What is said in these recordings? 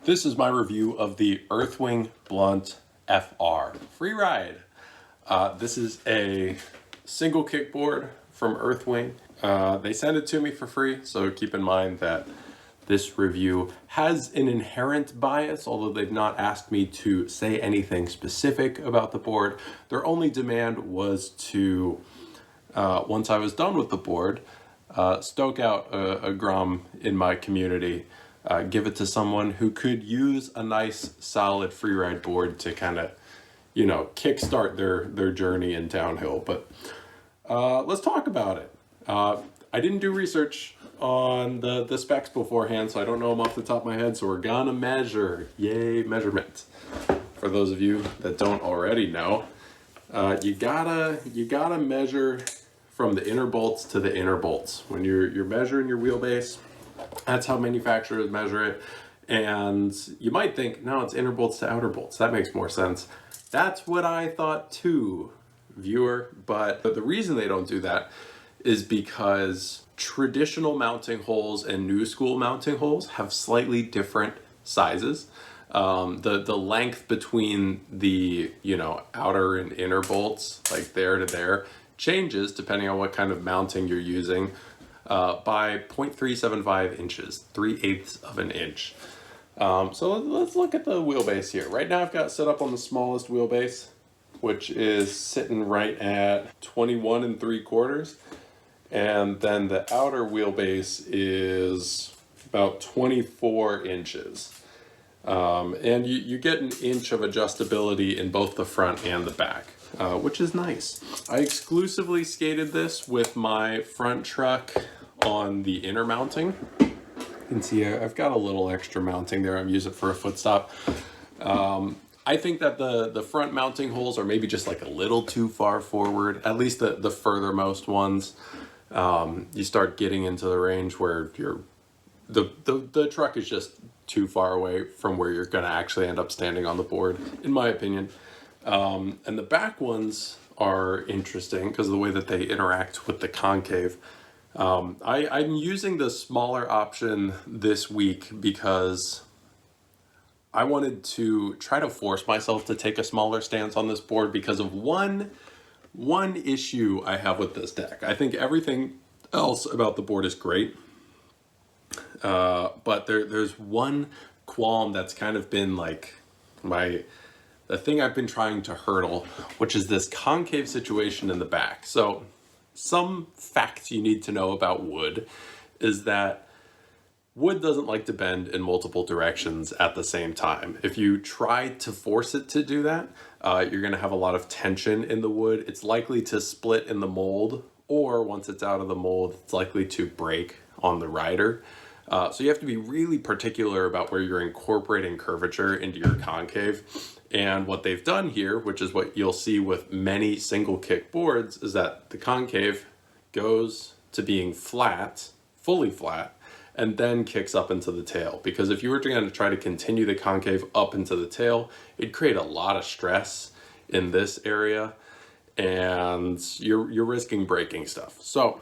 This is my review of the Earthwing Blunt FR Free Ride. This is a single kickboard from Earthwing. They sent it to me for free, so keep in mind that this review has an inherent bias, although they've not asked me to say anything specific about the board. Their only demand was to, once I was done with the board, stoke out a Grom in my community, give it to someone who could use a nice solid free ride board to kind of, kickstart their journey in downhill. But let's talk about it. I didn't do research on the specs beforehand, so I don't know them off the top of my head, so we're gonna measure. Yay, measurement. For those of you that don't already know, you gotta measure from the inner bolts to the inner bolts. When you're measuring your wheelbase, that's how manufacturers measure it. And you might think, no, it's inner bolts to outer bolts. That makes more sense. That's what I thought too, viewer. But the reason they don't do that is because traditional mounting holes and new school mounting holes have slightly different sizes. The length between the outer and inner bolts, like there to there, changes depending on what kind of mounting you're using by 0.375 inches, 3/8 of an inch. So let's look at the wheelbase here. Right now I've got set up on the smallest wheelbase, which is sitting right at 21 3/4. And then the outer wheelbase is about 24 inches. And you get an inch of adjustability in both the front and the back, which is nice. I exclusively skated this with my front truck on the inner mounting. You can see I've got a little extra mounting there. I'm using it for a foot stop. I think that the front mounting holes are maybe just like a little too far forward, at least the furthermost ones. You start getting into the range where the truck is just too far away from where you're going to actually end up standing on the board, in my opinion. And the back ones are interesting because of the way that they interact with the concave. I'm using the smaller option this week because I wanted to try to force myself to take a smaller stance on this board because of one issue I have with this deck. I think everything else about the board is great, but there's one qualm that's kind of been like the thing I've been trying to hurdle, which is this concave situation in the back. So some facts you need to know about wood is that wood doesn't like to bend in multiple directions at the same time. If you try to force it to do that, you're going to have a lot of tension in the wood. It's likely to split in the mold, or once it's out of the mold, it's likely to break on the rider. So you have to be really particular about where you're incorporating curvature into your concave. And what they've done here, which is what you'll see with many single kick boards, is that the concave goes to being flat, fully flat, and then kicks up into the tail. Because if you were going to try to continue the concave up into the tail, it'd create a lot of stress in this area, and you're risking breaking stuff. So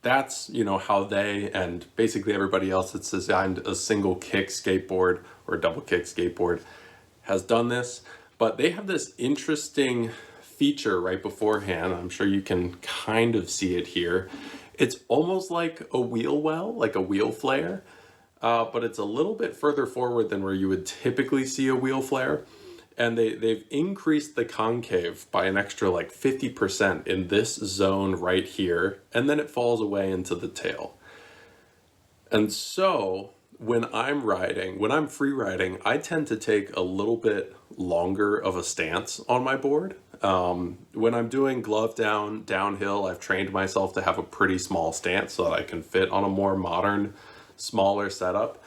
that's how they and basically everybody else that's designed a single kick skateboard or a double kick skateboard has done this. But they have this interesting feature right beforehand. I'm sure you can kind of see it here. It's almost like a wheel well, like a wheel flare, but it's a little bit further forward than where you would typically see a wheel flare. And they've increased the concave by an extra like 50% in this zone right here, and then it falls away into the tail. And so when I'm free riding, I tend to take a little bit longer of a stance on my board. When I'm doing glove downhill, I've trained myself to have a pretty small stance so that I can fit on a more modern, smaller setup.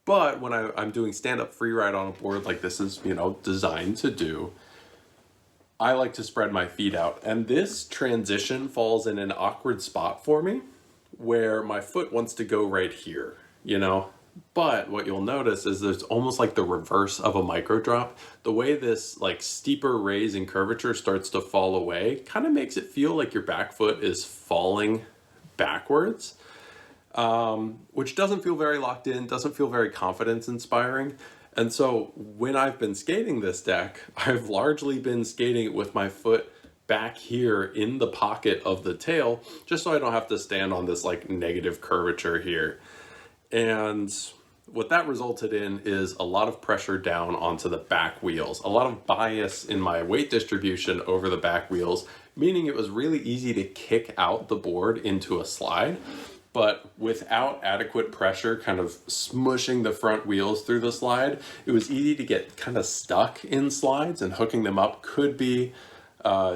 But when I'm doing stand-up free ride on a board like this is, designed to do, I like to spread my feet out. And this transition falls in an awkward spot for me where my foot wants to go right here, But what you'll notice is there's almost like the reverse of a micro drop. The way this like steeper raise in curvature starts to fall away kind of makes it feel like your back foot is falling backwards. which doesn't feel very locked in, doesn't feel very confidence inspiring. And so when I've been skating this deck, I've largely been skating it with my foot back here in the pocket of the tail, just so I don't have to stand on this like negative curvature here. And what that resulted in is a lot of pressure down onto the back wheels, a lot of bias in my weight distribution over the back wheels, meaning it was really easy to kick out the board into a slide, but without adequate pressure kind of smushing the front wheels through the slide, it was easy to get kind of stuck in slides, and hooking them up could be,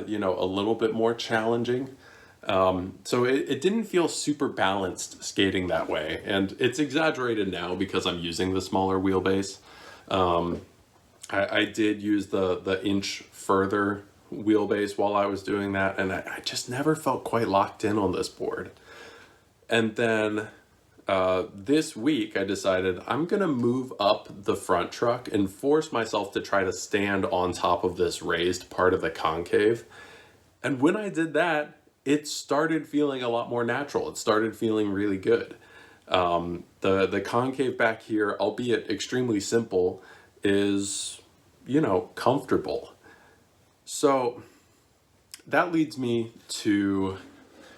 you know, a little bit more challenging. So it didn't feel super balanced skating that way, and it's exaggerated now because I'm using the smaller wheelbase. I did use the inch further wheelbase while I was doing that, and I just never felt quite locked in on this board. And then this week I decided I'm gonna move up the front truck and force myself to try to stand on top of this raised part of the concave. And when I did that, it started feeling a lot more natural. It started feeling really good. The concave back here, albeit extremely simple, is, you know, comfortable. So that leads me to,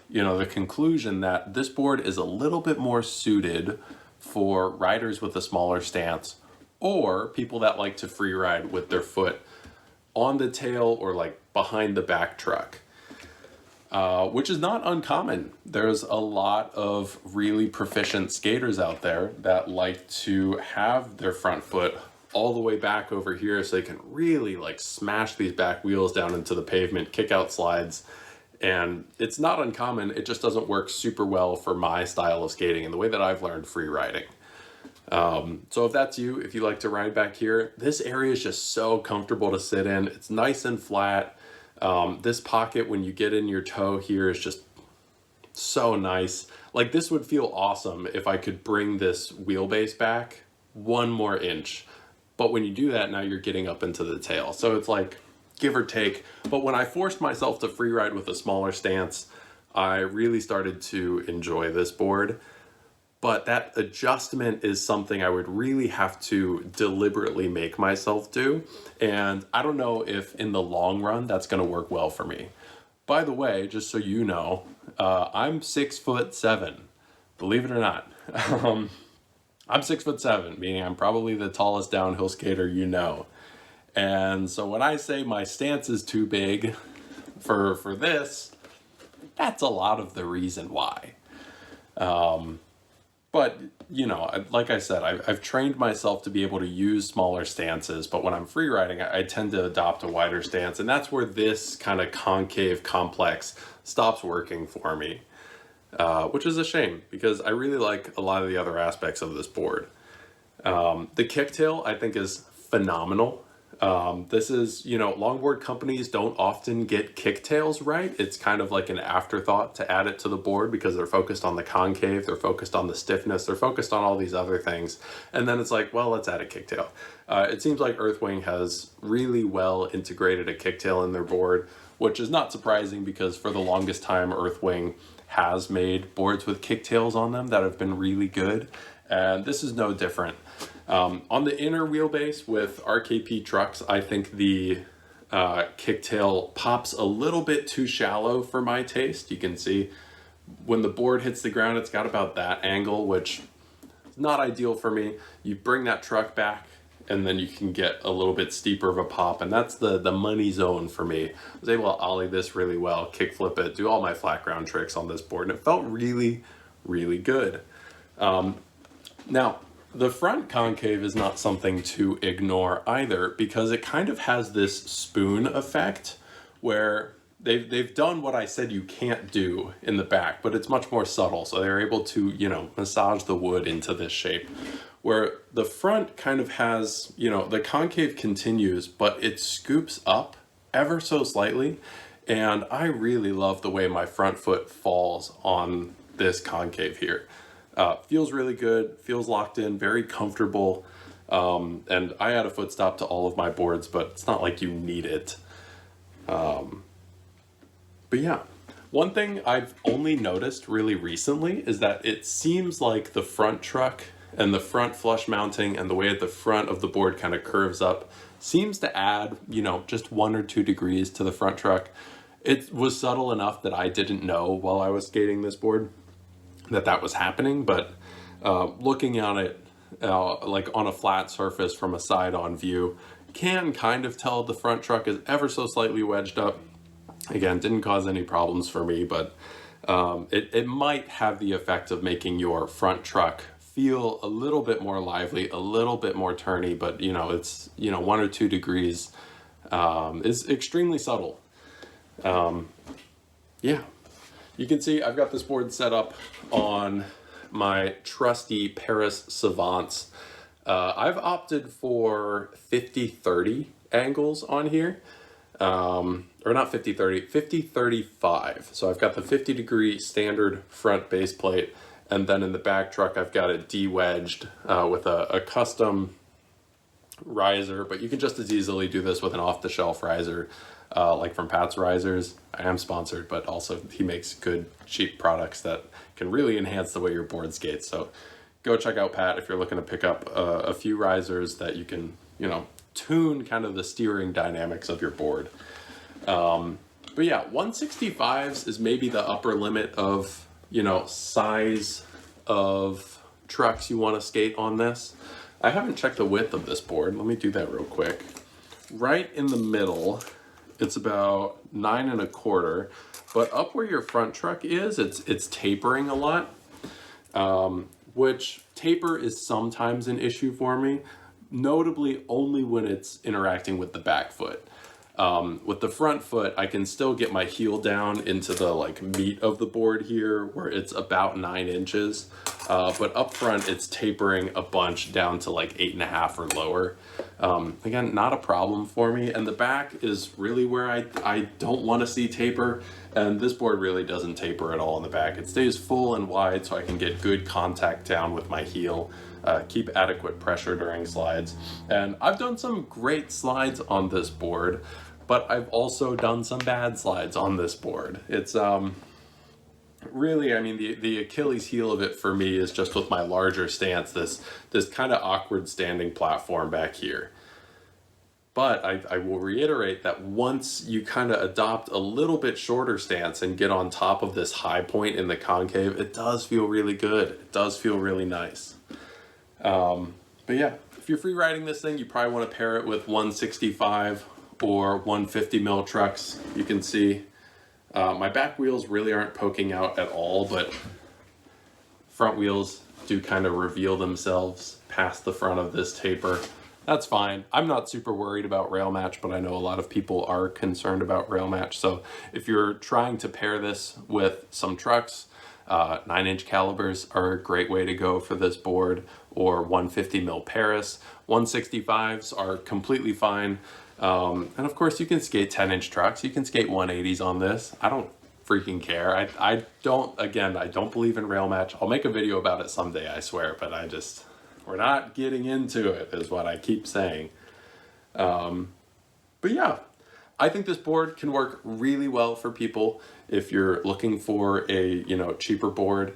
you know, the conclusion that this board is a little bit more suited for riders with a smaller stance, or people that like to free ride with their foot on the tail or like behind the back truck. Which is not uncommon. There's a lot of really proficient skaters out there that like to have their front foot all the way back over here so they can really like smash these back wheels down into the pavement, kick out slides. And it's not uncommon, it just doesn't work super well for my style of skating and the way that I've learned free riding. So if that's you, if you like to ride back here, this area is just so comfortable to sit in. It's nice and flat. This pocket, when you get in your toe here, is just so nice. Like, this would feel awesome if I could bring this wheelbase back 1 more inch. But when you do that, now you're getting up into the tail. So it's like give or take. But when I forced myself to free ride with a smaller stance, I really started to enjoy this board. But that adjustment is something I would really have to deliberately make myself do. And I don't know if in the long run that's gonna work well for me. By the way, just so you know, I'm 6'7", believe it or not. I'm 6'7", meaning I'm probably the tallest downhill skater you know. And so when I say my stance is too big for this, that's a lot of the reason why. But, you know, like I said, I've trained myself to be able to use smaller stances, but when I'm free riding, I tend to adopt a wider stance, and that's where this kind of concave complex stops working for me, which is a shame because I really like a lot of the other aspects of this board. The kicktail, I think, is phenomenal. This is, you know, longboard companies don't often get kicktails right. It's kind of like an afterthought to add it to the board because they're focused on the concave, they're focused on the stiffness, they're focused on all these other things. And then it's like, well, let's add a kicktail. It seems like Earthwing has really well integrated a kicktail in their board, which is not surprising because for the longest time, Earthwing has made boards with kicktails on them that have been really good. And this is no different. On the inner wheelbase with RKP trucks, I think the kicktail pops a little bit too shallow for my taste. You can see when the board hits the ground, it's got about that angle, which is not ideal for me. You bring that truck back and then you can get a little bit steeper of a pop, and that's the money zone for me. I was able to ollie this really well, kick flip it, do all my flat ground tricks on this board, and it felt really, really good. Now, the front concave is not something to ignore either because it kind of has this spoon effect where they've done what I said you can't do in the back, but it's much more subtle. So they're able to, you know, massage the wood into this shape where the front kind of has, you know, the concave continues, but it scoops up ever so slightly. And I really love the way my front foot falls on this concave here. Feels really good, feels locked in, very comfortable, and I add a foot stop to all of my boards, but it's not like you need it. But yeah, One thing I've only noticed really recently is that it seems like the front truck and the front flush mounting and the way at the front of the board kind of curves up seems to add, just 1 or 2 degrees to the front truck. It was subtle enough that I didn't know while I was skating this board that was happening, but looking on it like on a flat surface from a side-on view, can kind of tell the front truck is ever so slightly wedged up. Again, didn't cause any problems for me, but it might have the effect of making your front truck feel a little bit more lively, a little bit more turny, but it's 1 or 2 degrees is extremely subtle. Yeah, you can see I've got this board set up on my trusty Paris Savants. I've opted for 50-30 angles on here. Or not 50-30, 50-35. So I've got the 50-degree standard front base plate, and then in the back truck I've got it de-wedged with a custom riser, but you can just as easily do this with an off-the-shelf riser, like from Pat's Risers. I am sponsored, but also he makes good, cheap products that can really enhance the way your board skates. So go check out Pat if you're looking to pick up a few risers that you can, tune kind of the steering dynamics of your board. But yeah, 165s is maybe the upper limit of, size of trucks you want to skate on this. I haven't checked the width of this board. Let me do that real quick. Right in the middle, it's about 9 1/4, but up where your front truck is, it's tapering a lot, which taper is sometimes an issue for me, notably only when it's interacting with the back foot. With the front foot, I can still get my heel down into the meat of the board here, where it's about 9 inches. But up front, it's tapering a bunch down to 8.5 or lower. Again, not a problem for me. And the back is really where I don't want to see taper. And this board really doesn't taper at all in the back. It stays full and wide so I can get good contact down with my heel. Keep adequate pressure during slides. And I've done some great slides on this board, but I've also done some bad slides on this board. It's really, I mean, the Achilles heel of it for me is just with my larger stance, this kind of awkward standing platform back here. But I will reiterate that once you kind of adopt a little bit shorter stance and get on top of this high point in the concave, it does feel really good. It does feel really nice. But yeah, if you're free riding this thing, you probably want to pair it with 165 or 150 mil trucks. You can see my back wheels really aren't poking out at all, but front wheels do kind of reveal themselves past the front of this taper. That's fine. I'm not super worried about rail match, but I know a lot of people are concerned about rail match. So if you're trying to pair this with some trucks, 9-inch calibers are a great way to go for this board, or 150 mil Paris. 165s are completely fine. And of course you can skate 10-inch trucks. You can skate 180s on this. I don't freaking care. I don't believe in rail match. I'll make a video about it someday, I swear, but we're not getting into it is what I keep saying. But yeah, I think this board can work really well for people if you're looking for a, cheaper board,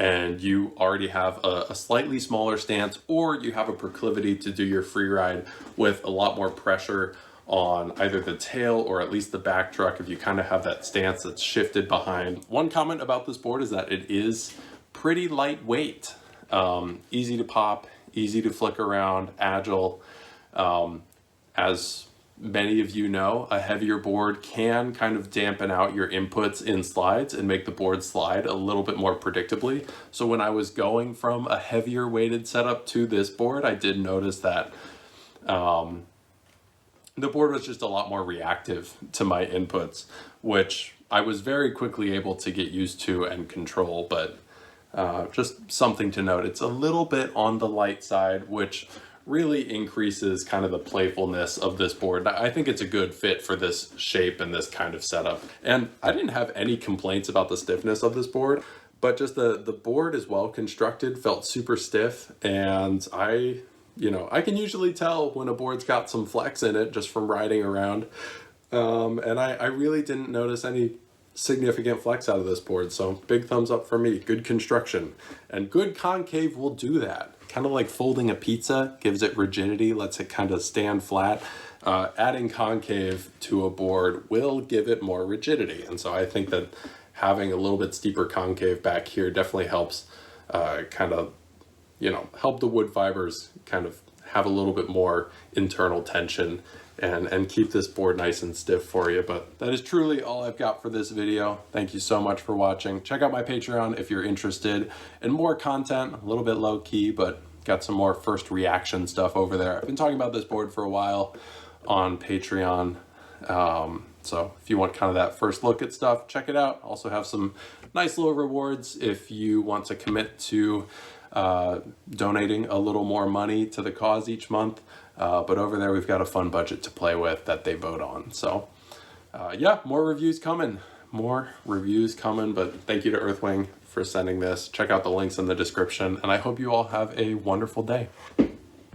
and you already have a slightly smaller stance, or you have a proclivity to do your free ride with a lot more pressure on either the tail or at least the back truck, if you kind of have that stance that's shifted behind. One comment about this board is that it is pretty lightweight, easy to pop, easy to flick around, agile. As many of you know, a heavier board can kind of dampen out your inputs in slides and make the board slide a little bit more predictably. So when I was going from a heavier weighted setup to this board, I did notice that the board was just a lot more reactive to my inputs, which I was very quickly able to get used to and control, but just something to note. It's a little bit on the light side, which really increases kind of the playfulness of this board. I think it's a good fit for this shape and this kind of setup. And I didn't have any complaints about the stiffness of this board, but just the board is well constructed, felt super stiff, and I can usually tell when a board's got some flex in it just from riding around. And I really didn't notice any significant flex out of this board, so big thumbs up for me. Good construction. And good concave will do that. Kind of like folding a pizza, gives it rigidity, lets it kind of stand flat. Adding concave to a board will give it more rigidity. And so I think that having a little bit steeper concave back here definitely helps kind of, you know, help the wood fibers kind of have a little bit more internal tension and keep this board nice and stiff for you. But that is truly all I've got for this video. Thank you so much for watching. Check out my Patreon if you're interested in more content, a little bit low key, but got some more first reaction stuff over there. I've been talking about this board for a while on Patreon. So if you want kind of that first look at stuff, check it out. Also have some nice little rewards if you want to commit to donating a little more money to the cause each month. But over there, we've got a fun budget to play with that they vote on. So yeah, more reviews coming, but thank you to Earthwing for sending this. Check out the links in the description, and I hope you all have a wonderful day.